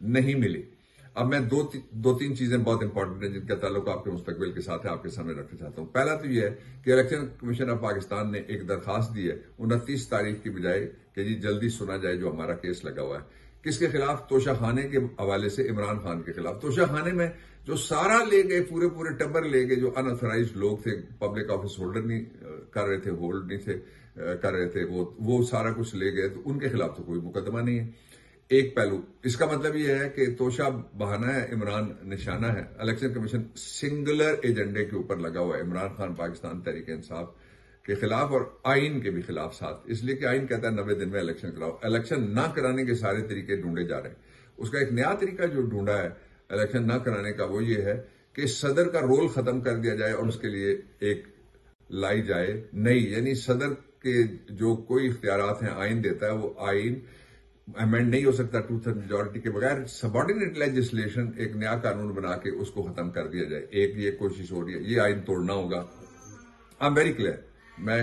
नहीं मिली। अब मैं दो तीन चीजें बहुत इंपॉर्टेंट है जिनका ताल्लुक आपके मुस्तकबिल के साथ है, आपके सामने रखना चाहता हूं। पहला तो यह है कि इलेक्शन कमीशन ऑफ पाकिस्तान ने एक दरखास्त दी है 29 तारीख की बजाय कि जी जल्दी सुना जाए जो हमारा केस लगा हुआ है। किसके खिलाफ? तोशा खाने के हवाले से इमरान खान के खिलाफ। तोशा खाने में जो सारा ले गए, पूरे टब्बर ले गए, जो अनऑथराइज्ड लोग थे, पब्लिक ऑफिस होल्डर नहीं कर रहे थे, होल्ड नहीं थे कर रहे थे, वो सारा कुछ ले गए, तो उनके खिलाफ तो कोई मुकदमा नहीं है। एक पहलू इसका मतलब यह है कि तोशा बहाना है, इमरान निशाना है। इलेक्शन कमीशन सिंगुलर एजेंडे के ऊपर लगा हुआ है, इमरान खान पाकिस्तान तहरीक इंसाफ के खिलाफ और आइन के भी खिलाफ साथ, इसलिए कि आइन कहता है 90 दिन में इलेक्शन कराओ। इलेक्शन ना कराने के सारे तरीके ढूंढे जा रहे हैं। उसका एक नया तरीका जो ढूंढा है इलेक्शन ना कराने का, वो ये है कि सदर का रोल खत्म कर दिया जाए और उसके लिए एक लाई जाए नई, यानी सदर के जो कोई इख्तियारात हैं आइन देता है, वो आइन अमेंड नहीं हो सकता 2/3 मेजोरिटी के बगैर। सबॉर्डिनेट लेजिस्लेशन, एक नया कानून बना के उसको खत्म कर दिया जाए। एक ये कोशिश हो रही है, ये आइन तोड़ना होगा। आई एम वेरी क्लियर, मैं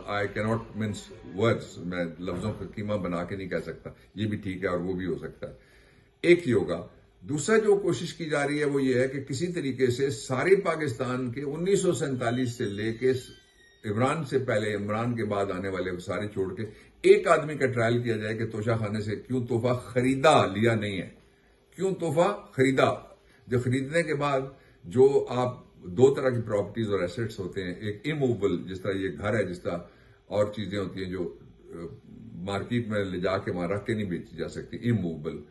I can not means words, मैं लफ्जों का कीमा बना के नहीं कह सकता, ये भी ठीक है और वो भी हो सकता है। एक ही होगा। दूसरा जो कोशिश की जा रही है वो ये है कि किसी तरीके से सारे पाकिस्तान के 1947 से लेके इमरान से पहले, इमरान के बाद आने वाले सारे छोड़ के एक आदमी का ट्रायल किया जाए कि तोशा खाने से क्यों तोहफा खरीदा, लिया नहीं है, क्यों तोहफा खरीदा। जो खरीदने के बाद जो आप दो तरह की प्रॉपर्टीज और एसेट्स होते हैं, एक इमूवेबल जिस तरह ये घर है, जिस तरह और चीजें होती हैं जो मार्केट में ले जाके वहां रख के नहीं बेची जा सकती, इमूवेबल।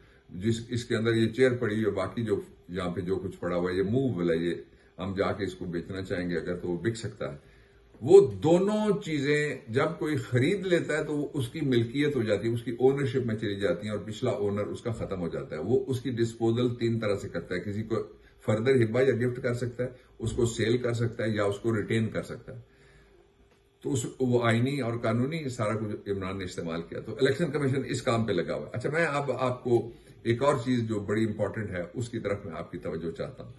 इसके अंदर ये चेयर पड़ी हुई है, बाकी जो यहाँ पे जो कुछ पड़ा हुआ है ये मूवेबल है, ये हम जाके इसको बेचना चाहेंगे अगर तो वो बिक सकता है। वो दोनों चीजें जब कोई खरीद लेता है तो वो उसकी मिल्कियत हो जाती है, उसकी ओनरशिप में चली जाती है और पिछला ओनर उसका खत्म हो जाता है। वो उसकी डिस्पोजल तीन तरह से करता है, किसी को फर्दर हिब्बा या गिफ्ट कर सकता है, उसको सेल कर सकता है या उसको रिटेन कर सकता है। तो वो आईनी और कानूनी सारा कुछ इमरान ने इस्तेमाल किया। तो इलेक्शन कमीशन इस काम पे लगा हुआ है। अच्छा, मैं अब आपको एक और चीज जो बड़ी इंपॉर्टेंट है उसकी तरफ मैं आपकी तवज्जो चाहता हूं।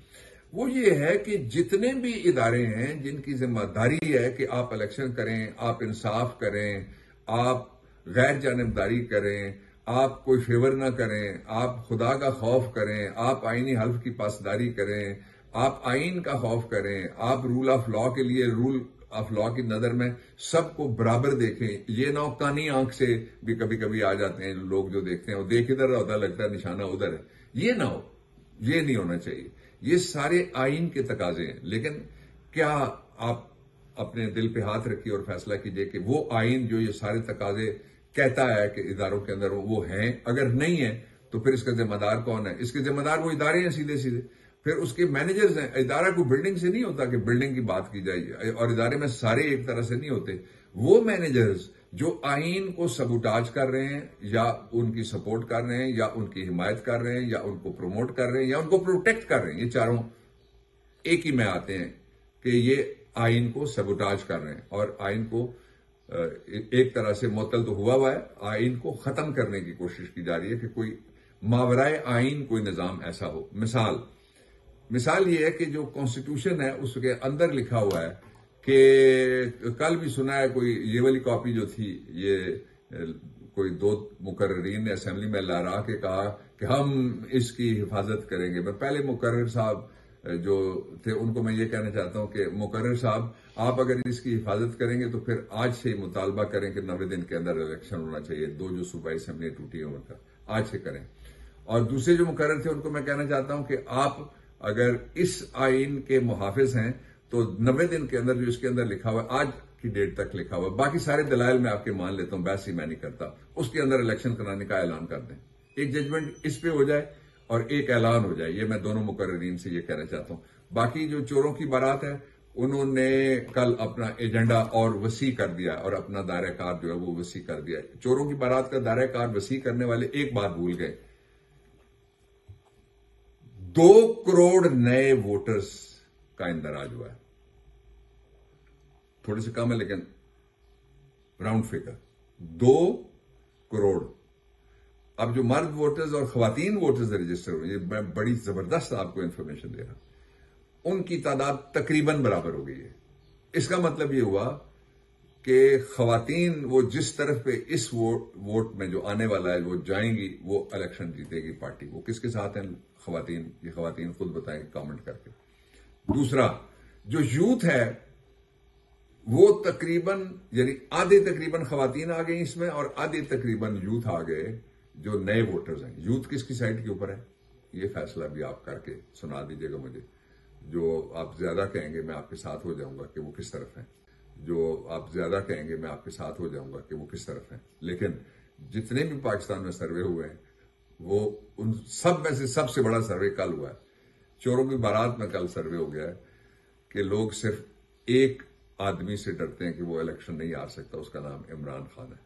वो ये है कि जितने भी इदारे हैं जिनकी जिम्मेदारी है कि आप इलेक्शन करें, आप इंसाफ करें, आप गैर जानिबदारी करें, आप कोई फेवर ना करें, आप खुदा का खौफ करें, आप आईनी हल्फ की पासदारी करें, आप आइन का खौफ करें, आप रूल ऑफ लॉ के लिए रूल ऑफ लॉ की नजर में सबको बराबर देखें। ये ना कानी आंख से भी कभी कभी आ जाते हैं लोग जो देखते हैं, वो देख इधर होता लगता है निशाना उधर है, ये ना हो, ये नहीं होना चाहिए। ये सारे आइन के तकाजे हैं, लेकिन क्या आप अपने दिल पे हाथ रखिए और फैसला कीजिए कि वो आइन जो ये सारे तकाजे कहता है कि इदारों के अंदर वो हैं, अगर नहीं है तो फिर इसका जिम्मेदार कौन है? इसके जिम्मेदार वो इदारे हैं सीधे सीधे, फिर उसके मैनेजर्स हैं। इदारा को बिल्डिंग से नहीं होता कि बिल्डिंग की बात की जाए, और इदारे में सारे एक तरह से नहीं होते। वो मैनेजर्स जो आइन को सबूटाज कर रहे हैं या उनकी सपोर्ट कर रहे हैं या उनकी हिमायत कर रहे हैं या उनको प्रमोट कर रहे हैं या उनको प्रोटेक्ट कर रहे हैं, ये चारों एक ही में आते हैं कि ये आइन को सबूटाज कर रहे हैं और आइन को एक तरह से मुअत्तल तो हुआ है, आइन को खत्म करने की कोशिश की जा रही है कि कोई मावराए आइन कोई निजाम ऐसा हो। मिसाल ये है कि जो कॉन्स्टिट्यूशन है उसके अंदर लिखा हुआ है कि कल भी सुना है कोई ये वाली कॉपी जो थी, ये कोई दो मुकर्रीन ने असेंबली में लहरा के कहा कि हम इसकी हिफाजत करेंगे। मैं पहले मुकर्रर साहब जो थे उनको मैं ये कहना चाहता हूं कि मुकर्रर साहब, आप अगर इसकी हिफाजत करेंगे तो फिर आज से ही मुतालबा करें कि 90 दिन के अंदर इलेक्शन होना चाहिए। दो जो सूबाई असेंबली टूटी है उनका आज से करें। और दूसरे जो मुकर्रर थे उनको मैं कहना चाहता हूं कि आप अगर इस आइन के मुहाफिज हैं तो 90 दिन के अंदर जो इसके अंदर लिखा हुआ है, आज की डेट तक लिखा हुआ है, बाकी सारे दलाइल मैं आपके मान लेता हूं, बहस ही मैं नहीं करता, उसके अंदर इलेक्शन कराने का ऐलान कर दें। एक जजमेंट इस पे हो जाए और एक ऐलान हो जाए। ये मैं दोनों मुकर्रीन से ये कहना चाहता हूं। बाकी जो चोरों की बारात है उन्होंने कल अपना एजेंडा और वसी कर दिया और अपना दायरा कार जो है वो वसी कर दिया। चोरों की बारात का दायरा कार वसी करने वाले एक बात भूल गए, 2 करोड़ नए वोटर्स का इंदराज हुआ है। थोड़े से कम है लेकिन राउंड फिगर 2 करोड़। अब जो मर्द वोटर्स और खवातीन वोटर्स रजिस्टर हुए, ये मैं बड़ी जबरदस्त आपको इंफॉर्मेशन दे रहा हूं, उनकी तादाद तकरीबन बराबर हो गई है। इसका मतलब ये हुआ कि खवातीन वो जिस तरफ पे इस वोट में जो आने वाला है वो जाएंगी, वो इलेक्शन जीतेगी पार्टी। वो किसके साथ हैं खवातीन, ये खवातीन खुद बताएंगे कमेंट करके। दूसरा, जो यूथ है वो तकरीबन यानी आधे तकरीबन खवातीन आ गई इसमें और आधे तकरीबन यूथ आ गए जो नए वोटर्स हैं। यूथ किसकी साइड के ऊपर है ये फैसला भी आप करके सुना दीजिएगा मुझे। जो आप ज्यादा कहेंगे मैं आपके साथ हो जाऊंगा कि वो किस तरफ है। जो आप ज्यादा कहेंगे मैं आपके साथ हो जाऊंगा कि वो किस तरफ है। लेकिन जितने भी पाकिस्तान में सर्वे हुए हैं वो उन सब में से सबसे बड़ा सर्वे कल हुआ है। चोरों की बारात में कल सर्वे हो गया है कि लोग सिर्फ एक आदमी से डरते हैं कि वो इलेक्शन नहीं आ सकता, उसका नाम इमरान खान है।